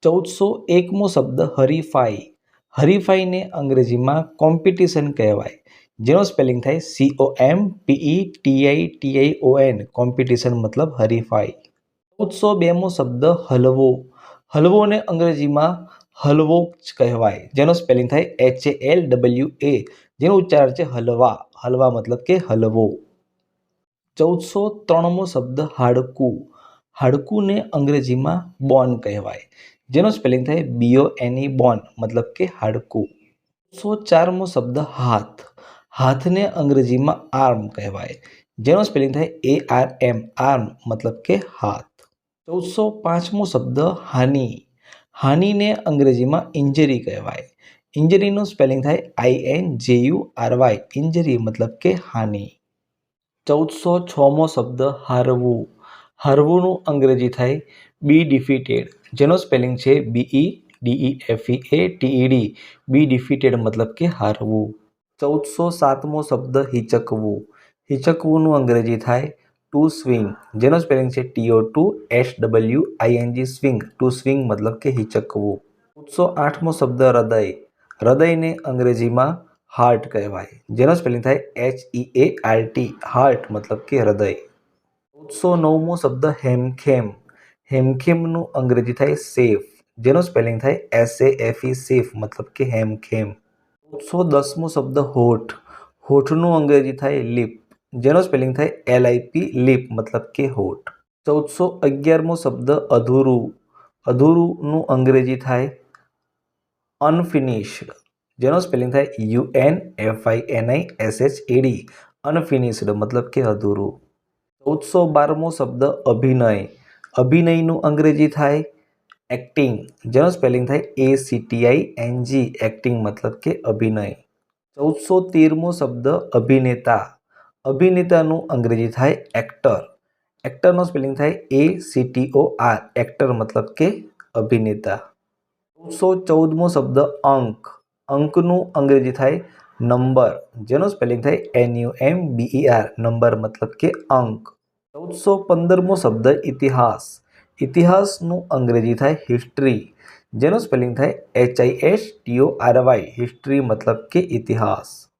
1401મો શબ્દ હરીફાઈ. હરીફાઈને અંગ્રેજીમાં કોમ્પિટિશન કહેવાય, જેનો સ્પેલિંગ થાય COMPETITION. કોમ્પિટિશન મતલબ હરીફાઈ. 1402મો શબ્દ હલવો. હલવોને અંગ્રેજીમાં હલવો જ કહેવાય, જેનો સ્પેલિંગ થાય HALWA, જેનો ઉચ્ચાર છે હલવા. હલવા મતલબ કે હલવો. 1403મો શબ્દ હાડકું. હાડકુને અંગ્રેજીમાં બોન કહેવાય, જેનો સ્પેલિંગ થાય BONE, બોન મતલબ કે હાડકું. 1404મો શબ્દ હાથ. હાથને અંગ્રેજીમાં આર્મ કહેવાય, જેનો સ્પેલિંગ થાય ARM, આર્મ મતલબ કે હાથ. 1405મો શબ્દ હાનિ. હાનિને અંગ્રેજીમાં ઇન્જરી કહેવાય. ઇન્જરીનું સ્પેલિંગ થાય INJURY, ઇન્જરી મતલબ કે હાનિ. 1406મો શબ્દ હારવું. હારવુંનું અંગ્રેજી થાય be defeated, જેનો સ્પેલિંગ છે BEDEFEATED, be defeated મતલબ કે હારવું. 1407મો શબ્દ હિચકવું. હિચકવુંનું અંગ્રેજી થાય to swing, જેનો સ્પેલિંગ છે TO2SWING, સ્વિંગ. ટુ સ્વિંગ મતલબ કે હિચકવું. 1408મો શબ્દ હૃદય. હૃદયને અંગ્રેજીમાં હાર્ટ કહેવાય, જેનો સ્પેલિંગ થાય HEART, હાર્ટ મતલબ કે હૃદય. 1409મો શબ્દ હેમખેમ. હેમખેમનું અંગ્રેજી થાય સેફ, જેનો સ્પેલિંગ થાય SAFE, સેફ મતલબ કે હેમખેમ. 1410મો શબ્દ હોઠ. હોઠનું અંગ્રેજી થાય લિપ, જેનો સ્પેલિંગ થાય LIP, લિપ મતલબ કે હોઠ. 1411મો શબ્દ અધૂરું. અધૂરુંનું અંગ્રેજી થાય અનફિનિશ્ડ, જેનો સ્પેલિંગ થાય UNFINISHED, અનફિનિશ્ડ મતલબ કે અધૂરું. 1412મો શબ્દ અભિનય. અભિનયનું અંગ્રેજી થાય એક્ટિંગ, જેનો સ્પેલિંગ થાય ACTING, એક્ટિંગ મતલબ કે અભિનય. 1413મો શબ્દ અભિનેતા. અભિનેતાનું અંગ્રેજી થાય એક્ટર. એક્ટરનો સ્પેલિંગ થાય ACTOR, એક્ટર મતલબ કે અભિનેતા. 1414મો શબ્દ અંક. અંકનું અંગ્રેજી થાય નંબર, જેનો સ્પેલિંગ થાય NUMBER, નંબર મતલબ કે અંક. 1415મો શબ્દ ઇતિહાસ. ઇતિહાસનું અંગ્રેજી થાય હિસ્ટ્રી, જેનો સ્પેલિંગ થાય HISTORY, હિસ્ટ્રી મતલબ કે ઇતિહાસ.